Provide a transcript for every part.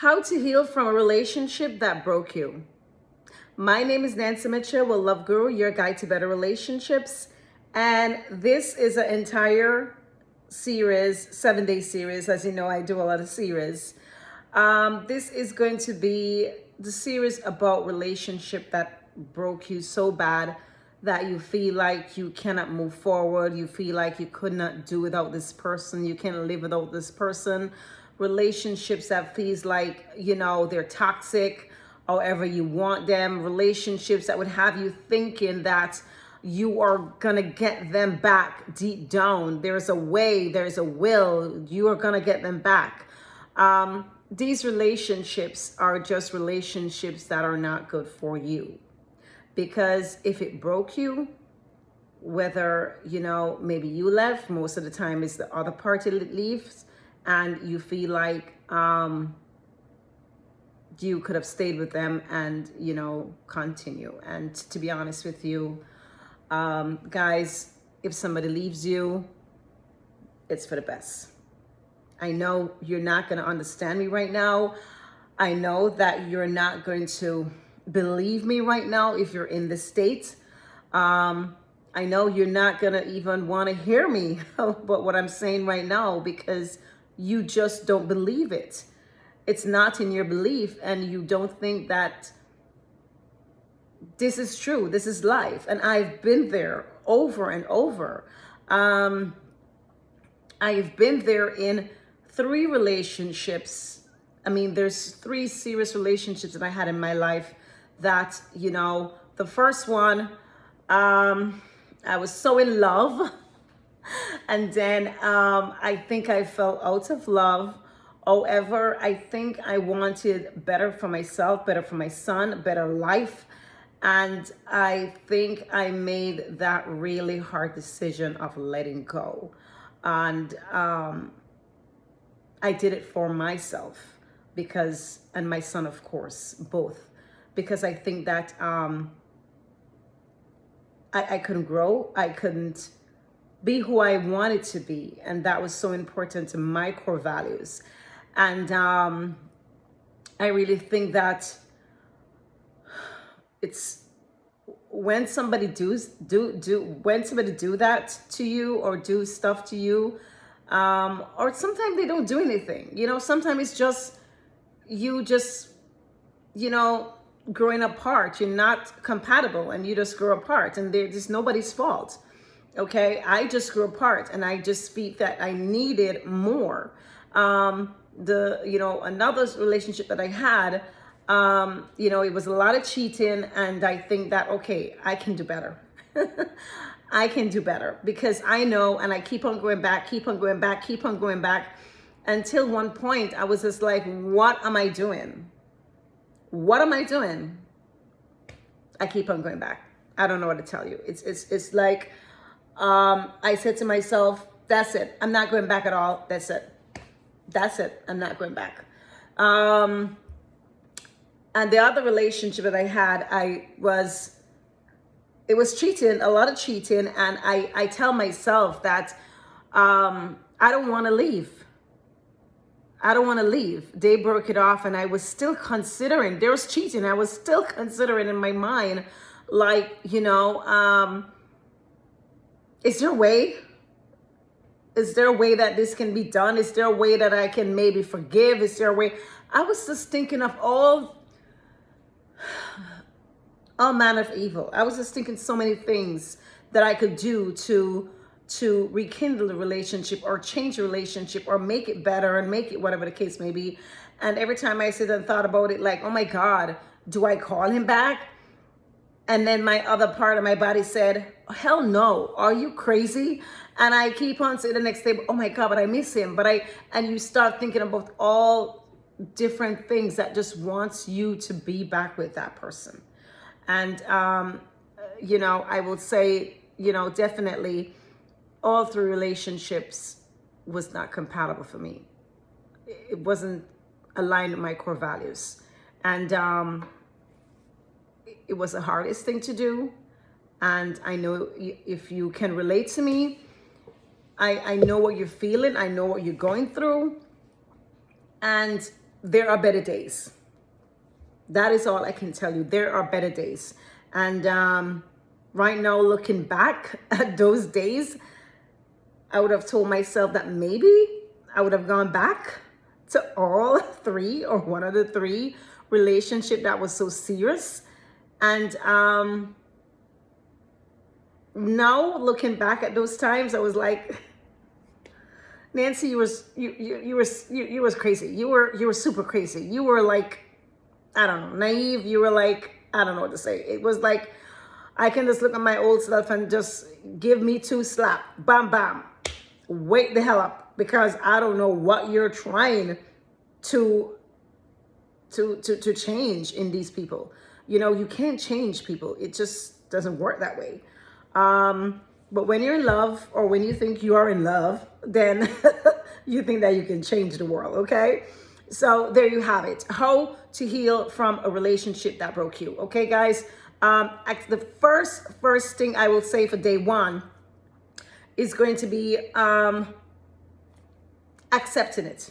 How to heal from a relationship that broke you. My name is Nancy Mitchell, a Love Guru, your guide to better relationships. And this is an entire series, 7-day series. As you know, I do a lot of series. This is going to be the series about relationship that broke you so bad that you feel like you cannot move forward. You feel like you could not do without this person. You can't live without this person. Relationships that feels like, they're toxic, however you want them. Relationships that would have you thinking that you are gonna get them back deep down. There's a way, there's a will, you are gonna get them back. These relationships are just relationships that are not good for you. Because if it broke you, whether, maybe you left, most of the time it's the other party that leaves, and you feel like you could have stayed with them and, continue. And to be honest with you, guys, if somebody leaves you, it's for the best. I know you're not going to understand me right now. I know that you're not going to believe me right now if you're in this state. I know you're not going to even want to hear me about what I'm saying right now because you just don't believe it. It's not in your belief, and you don't think that this is true. This is life. And I've been there over and over. I've been there in 3 relationships. I mean, there's 3 serious relationships that I had in my life that, the first one, I was so in love. And then I think I fell out of love. However, I think I wanted better for myself, better for my son, better life. And I think I made that really hard decision of letting go. And I did it for myself and my son, of course, both. Because I think that I couldn't grow. I couldn't be who I wanted to be. And that was so important to my core values. And I really think that it's when somebody do that to you or do stuff to you, or sometimes they don't do anything. Sometimes it's just you growing apart. You're not compatible and you just grow apart, and it's nobody's fault. Okay, I just grew apart, and I just speak that I needed more. Another relationship that I had, it was a lot of cheating, and I think that, okay, I can do better. I can do better because I know, and I keep on going back, until one point I was just like, what am I doing? What am I doing? I keep on going back. I don't know what to tell you. It's like, I said to myself, that's it. I'm not going back at all. That's it. I'm not going back. And the other relationship that I had, it was cheating, a lot of cheating. And I tell myself that I don't want to leave. They broke it off, and I was still considering, there was cheating. I was still considering in my mind, like, is there a way? Is there a way that this can be done? Is there a way that I can maybe forgive? Is there a way? I was just thinking of all manner of evil. I was just thinking so many things that I could do to rekindle the relationship or change the relationship or make it better and make it whatever the case may be. And every time I sit and thought about it, like, oh my God, do I call him back? And then my other part of my body said, hell no, are you crazy? And I keep on saying the next day, oh my God, but I miss him. And you start thinking about all different things that just wants you to be back with that person. And, I will say, definitely all 3 relationships was not compatible for me. It wasn't aligned with my core values. And, it was the hardest thing to do. And I know if you can relate to me, I know what you're feeling. I know what you're going through. And there are better days. That is all I can tell you. There are better days. And right now, looking back at those days, I would have told myself that maybe I would have gone back to all three or one of the three relationship that was so serious. And now looking back at those times, I was like, Nancy, you was crazy. You were super crazy. You were like, I don't know, naive. You were like, I don't know what to say. It was like, I can just look at my old self and just give me 2 slap, bam, bam, wake the hell up, because I don't know what you're trying to change in these people. You know, you can't change people. It just doesn't work that way. But when you're in love, or when you think you are in love, then you think that you can change the world, okay? So there you have it. How to heal from a relationship that broke you. Okay, guys? The first thing I will say for day 1 is going to be accepting it.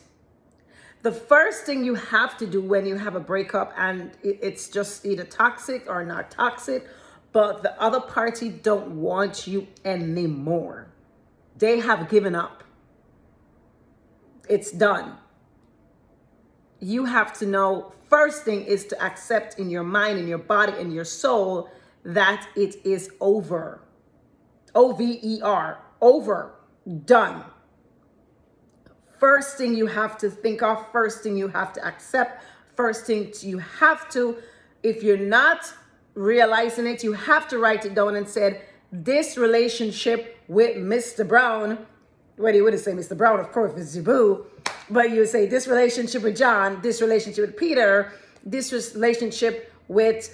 The first thing you have to do when you have a breakup and it's just either toxic or not toxic, but the other party don't want you anymore. They have given up. It's done. You have to know, first thing is to accept in your mind, in your body, in your soul, that it is over. O-V-E-R, over, done. First thing you have to think of, first thing you have to accept, first thing you have to, if you're not realizing it, you have to write it down and said, this relationship with Mr. Brown, well, you wouldn't say Mr. Brown, of course, it's your boo, but you say this relationship with John, this relationship with Peter, this relationship with,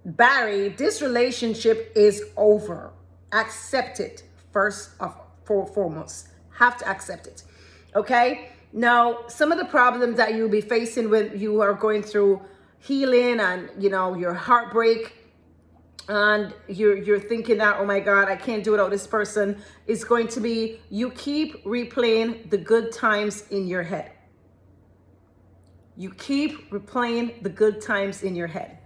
Barry, this relationship is over. Accept it first of foremost. Have to accept it. Okay? Now, some of the problems that you'll be facing when you are going through healing and, your heartbreak, and you're thinking that, oh my God, I can't do it without this person, is going to be, you keep replaying the good times in your head. You keep replaying the good times in your head.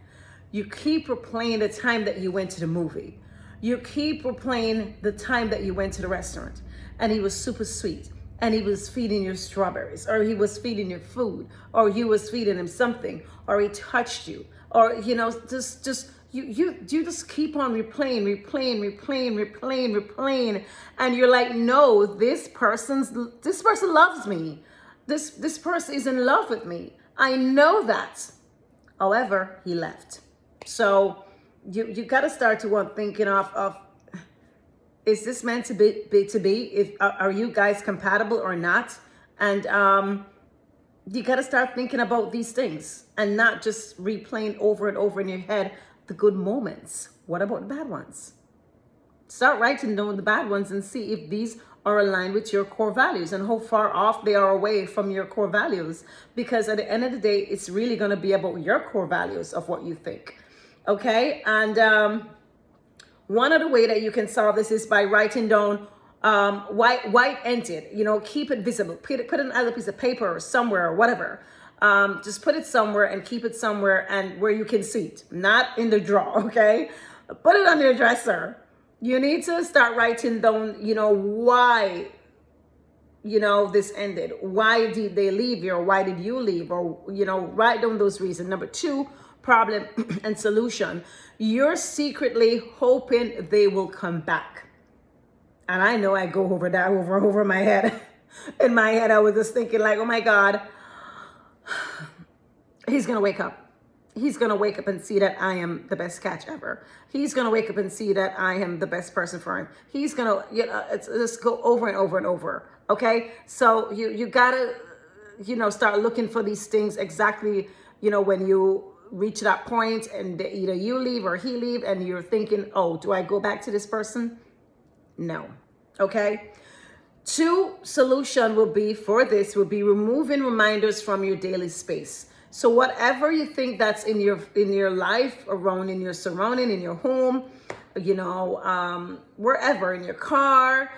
You keep replaying the time that you went to the movie. You keep replaying the time that you went to the restaurant and he was super sweet and he was feeding you strawberries, or he was feeding you food, or you was feeding him something, or he touched you, or, you just keep on replaying, and you're like, no, this person loves me. This person is in love with me. I know that. However, he left. So you got to start to thinking of, is this meant to be? Are you guys compatible or not? And you got to start thinking about these things and not just replaying over and over in your head the good moments. What about the bad ones? Start writing down the bad ones and see if these are aligned with your core values and how far off they are away from your core values. Because at the end of the day, it's really going to be about your core values of what you think. Okay? And one of the way that you can solve this is by writing down white ended, keep it visible. Put it on another piece of paper or somewhere or whatever. Just put it somewhere and keep it somewhere and where you can see it, not in the drawer, okay? Put it on your dresser. You need to start writing down, why, this ended. Why did they leave you, or why did you leave? Or, write down those reasons. Number 2, problem and solution. You're secretly hoping they will come back. And I know I go over that over my head. In my head, I was just thinking like, oh my God, he's going to wake up. He's going to wake up and see that I am the best catch ever. He's going to wake up and see that I am the best person for him. He's going to, it's just go over and over and over. Okay. So you got to, start looking for these things exactly, when you reach that point and either you leave or he leave and you're thinking, oh, do I go back to this person? No. Okay. 2 solution will be removing reminders from your daily space. So whatever you think that's in your life, around in your surrounding, in your home, wherever, in your car,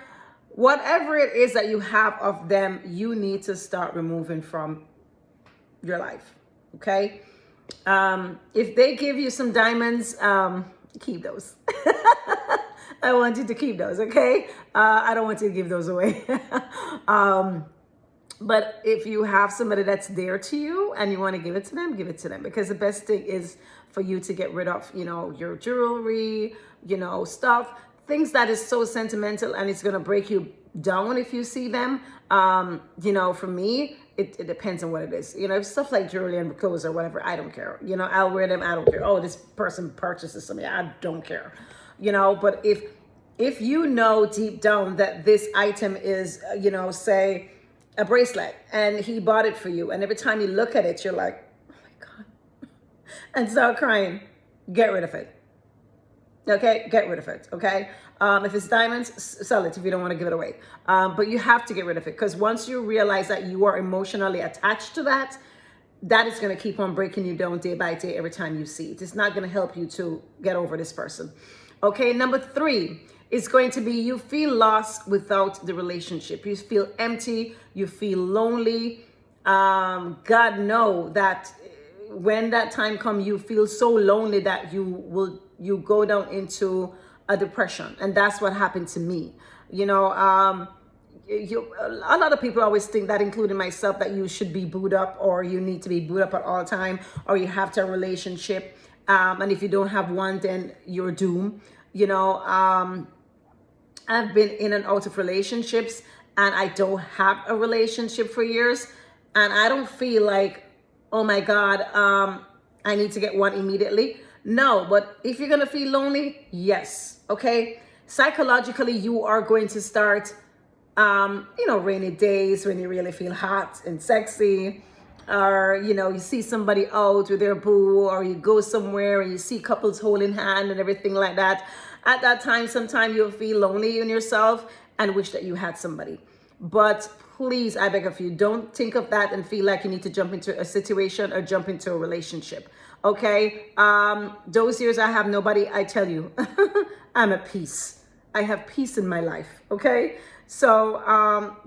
whatever it is that you have of them, you need to start removing from your life. Okay. If they give you some diamonds, keep those. I want you to keep those. Okay. I don't want you to give those away. But if you have somebody that's there to you and you want to give it to them, because the best thing is for you to get rid of, your jewelry, stuff, things that is so sentimental and it's going to break you down if you see them. For me, it depends on what it is. If stuff like jewelry and clothes or whatever, I don't care. I'll wear them. I don't care. Oh, this person purchases something. I don't care. But if you know deep down that this item is, say, a bracelet and he bought it for you, and every time you look at it you're like, oh my God, and start crying, get rid of it. Okay, get rid of it. Okay, if it's diamonds, sell it if you don't want to give it away, but you have to get rid of it, because once you realize that you are emotionally attached to that is going to keep on breaking you down day by day every time you see it. It's not going to help you to get over this person. Okay, number 3 is going to be you feel lost without the relationship. You feel empty. You feel lonely. God know that when that time comes, you feel so lonely that you go down into a depression. And that's what happened to me. A lot of people always think that, including myself, that you should be booed up, or you need to be booed up at all time, or you have to have a relationship. And if you don't have one, then you're doomed. I've been in and out of relationships, and I don't have a relationship for years, and I don't feel like, oh my God, I need to get one immediately. No, but if you're gonna feel lonely, yes, okay. Psychologically, you are going to start, rainy days when you really feel hot and sexy, or you see somebody out with their boo, or you go somewhere and you see couples holding hand and everything like that. At that time, sometimes you'll feel lonely in yourself and wish that you had somebody. But please, I beg of you, don't think of that and feel like you need to jump into a situation or jump into a relationship. Okay, those years I have nobody, I tell you, I'm at peace. I have peace in my life. Okay, so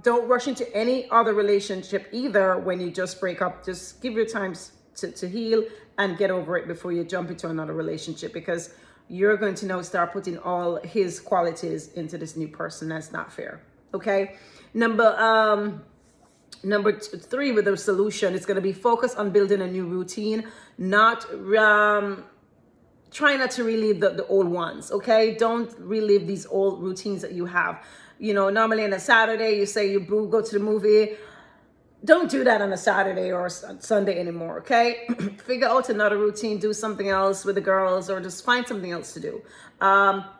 don't rush into any other relationship either. When you just break up, just give your time to heal and get over it before you jump into another relationship, because you're going to now start putting all his qualities into this new person. That's not fair. Okay, number 3 with the solution is going to be focus on building a new routine, not try not to relive the old ones. Okay, don't relive these old routines that you have. Normally on a Saturday you say you go to the movie. Don't do that on a Saturday or Sunday anymore, okay? Figure out another routine, do something else with the girls, or just find something else to do.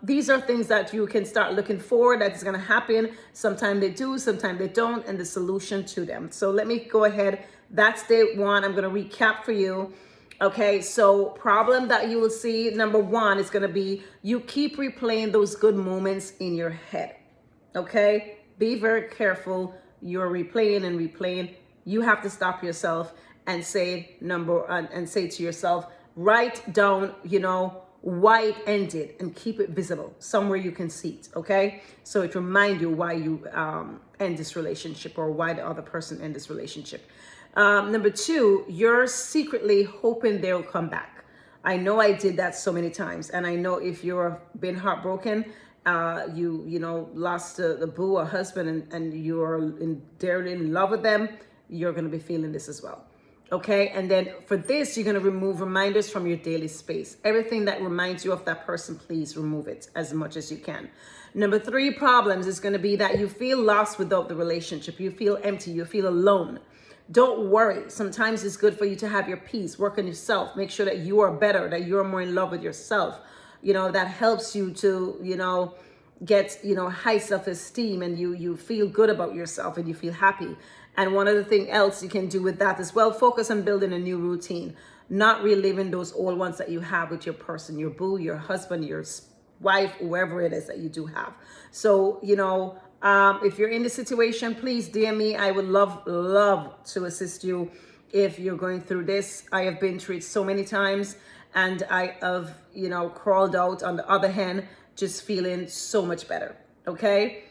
These are things that you can start looking for that is going to happen. Sometimes they do, sometimes they don't, and the solution to them. So let me go ahead. That's day 1. I'm going to recap for you. Okay, so problem that you will see, number 1 is going to be you keep replaying those good moments in your head. Okay, be very careful. You're replaying and replaying. You have to stop yourself and say to yourself, write down, why it ended, and keep it visible somewhere you can see it. Okay, so it reminds you why you end this relationship, or why the other person end this relationship. Number 2, you're secretly hoping they'll come back. I know I did that so many times, and I know if you've been heartbroken, you lost the boo or husband, and you're dearly in love with them, you're going to be feeling this as well. Okay, and then for this, you're going to remove reminders from your daily space. Everything that reminds you of that person, please remove it as much as you can. Number 3 problems is going to be that you feel lost without the relationship. You feel empty. You feel alone. Don't worry. Sometimes it's good for you to have your peace, work on yourself, make sure that you are better, that you're more in love with yourself. That helps you to, get, high self-esteem, and you feel good about yourself, and you feel happy. And one other thing else you can do with that as well, focus on building a new routine, not reliving those old ones that you have with your person, your boo, your husband, your wife, whoever it is that you do have. So, if you're in this situation, please DM me. I would love to assist you if you're going through this. I have been through it so many times, and I have, crawled out on the other hand, just feeling so much better. Okay.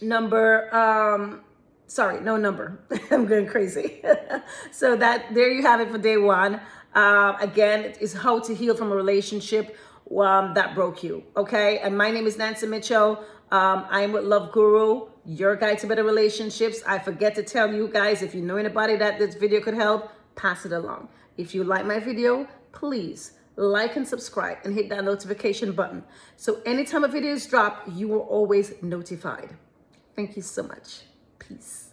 Number Sorry, no number. I'm going crazy. So there you have it for day one. Again, it is how to heal from a relationship that broke you. Okay. And my name is Nancy Mitchell. I'm with Love Guru, your guide to better relationships. I forget to tell you guys, if you know anybody that this video could help, pass it along. If you like my video, please like and subscribe and hit that notification button. So anytime a video is dropped, you are always notified. Thank you so much. Peace.